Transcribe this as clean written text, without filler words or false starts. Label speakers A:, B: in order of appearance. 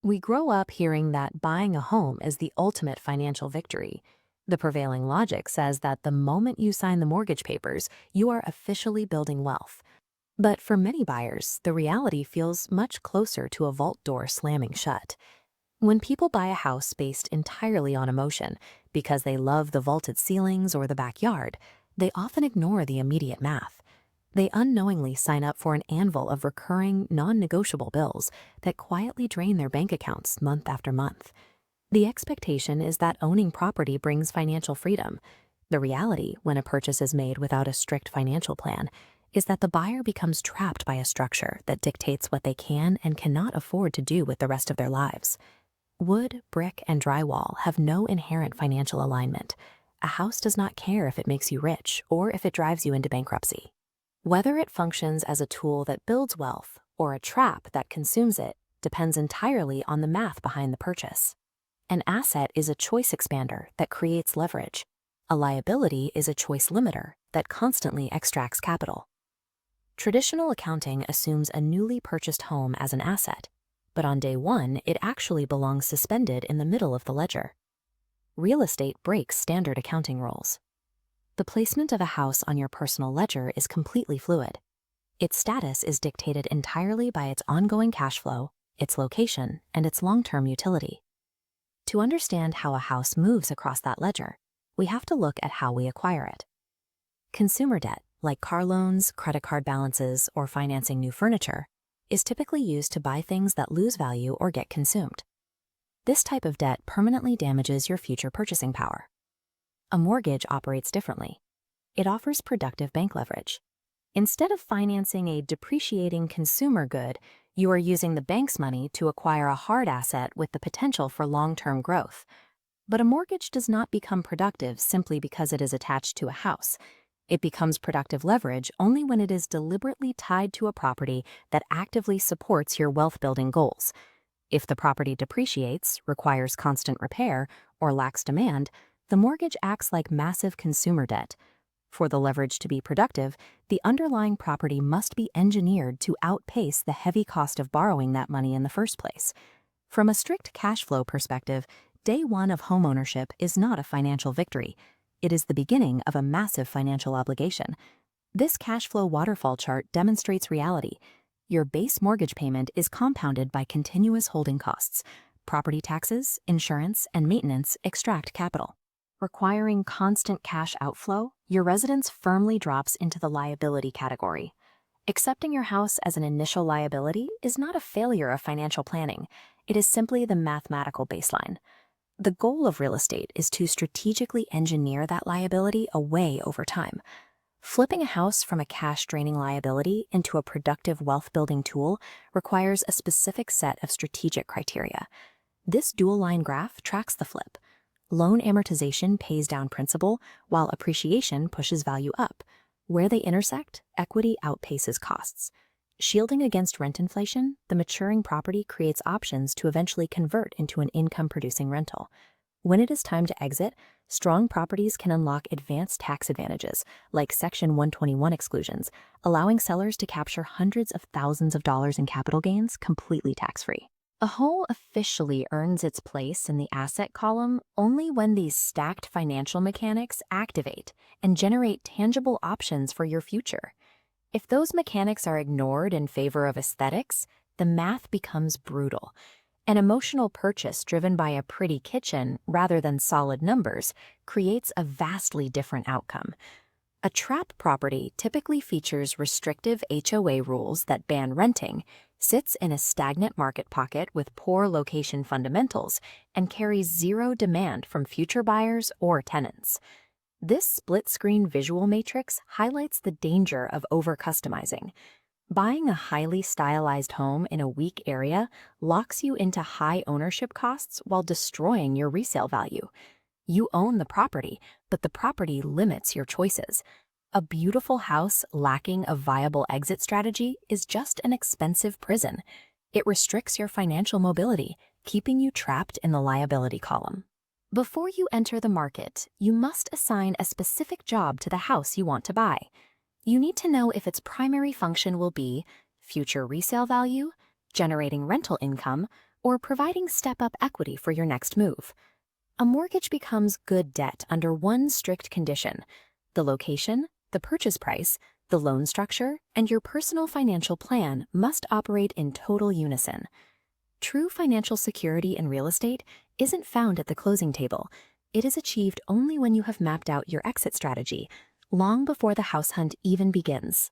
A: We grow up hearing that buying a home is the ultimate financial victory. The prevailing logic says that the moment you sign the mortgage papers, you are officially building wealth. But for many buyers, the reality feels much closer to a vault door slamming shut. When people buy a house based entirely on emotion, because they love the vaulted ceilings or the backyard, they often ignore the immediate math. They unknowingly sign up for an anvil of recurring, non-negotiable bills that quietly drain their bank accounts month after month. The expectation is that owning property brings financial freedom. The reality, when a purchase is made without a strict financial plan, is that the buyer becomes trapped by a structure that dictates what they can and cannot afford to do with the rest of their lives. Wood, brick, and drywall have no inherent financial alignment. A house does not care if it makes you rich or if it drives you into bankruptcy. Whether it functions as a tool that builds wealth or a trap that consumes it depends entirely on the math behind the purchase. An asset is a choice expander that creates leverage. A liability is a choice limiter that constantly extracts capital. Traditional accounting assumes a newly purchased home as an asset, but on day one, it actually belongs suspended in the middle of the ledger. Real estate breaks standard accounting rules. The placement of a house on your personal ledger is completely fluid. Its status is dictated entirely by its ongoing cash flow, its location, and its long-term utility. To understand how a house moves across that ledger, we have to look at how we acquire it. Consumer debt, like car loans, credit card balances, or financing new furniture, is typically used to buy things that lose value or get consumed. This type of debt permanently damages your future purchasing power. A mortgage operates differently. It offers productive bank leverage. Instead of financing a depreciating consumer good, you are using the bank's money to acquire a hard asset with the potential for long-term growth. But a mortgage does not become productive simply because it is attached to a house. It becomes productive leverage only when it is deliberately tied to a property that actively supports your wealth-building goals. If the property depreciates, requires constant repair, or lacks demand, the mortgage acts like massive consumer debt. For the leverage to be productive, the underlying property must be engineered to outpace the heavy cost of borrowing that money in the first place. From a strict cash flow perspective, day one of homeownership is not a financial victory. It is the beginning of a massive financial obligation. This cash flow waterfall chart demonstrates reality. Your base mortgage payment is compounded by continuous holding costs. Property taxes, insurance, and maintenance extract capital. Requiring constant cash outflow, your residence firmly drops into the liability category. Accepting your house as an initial liability is not a failure of financial planning. It is simply the mathematical baseline. The goal of real estate is to strategically engineer that liability away over time. Flipping a house from a cash-draining liability into a productive wealth-building tool requires a specific set of strategic criteria. This dual-line graph tracks the flip. Loan amortization pays down principal, while appreciation pushes value up. Where they intersect, equity outpaces costs. Shielding against rent inflation, the maturing property creates options to eventually convert into an income-producing rental. When it is time to exit, strong properties can unlock advanced tax advantages, like Section 121 exclusions, allowing sellers to capture hundreds of thousands of dollars in capital gains completely tax-free. A home officially earns its place in the asset column only when these stacked financial mechanics activate and generate tangible options for your future. If those mechanics are ignored in favor of aesthetics, the math becomes brutal. An emotional purchase driven by a pretty kitchen rather than solid numbers creates a vastly different outcome. A trap property typically features restrictive HOA rules that ban renting, sits in a stagnant market pocket with poor location fundamentals, and carries zero demand from future buyers or tenants. This split-screen visual matrix highlights the danger of over-customizing. Buying a highly stylized home in a weak area locks you into high ownership costs while destroying your resale value. You own the property, but the property limits your choices. A beautiful house lacking a viable exit strategy is just an expensive prison. It restricts your financial mobility, keeping you trapped in the liability column. Before you enter the market, you must assign a specific job to the house you want to buy. You need to know if its primary function will be future resale value, generating rental income, or providing step-up equity for your next move. A mortgage becomes good debt under one strict condition: the location, the purchase price, the loan structure, and your personal financial plan must operate in total unison. True financial security in real estate isn't found at the closing table. It is achieved only when you have mapped out your exit strategy, long before the house hunt even begins.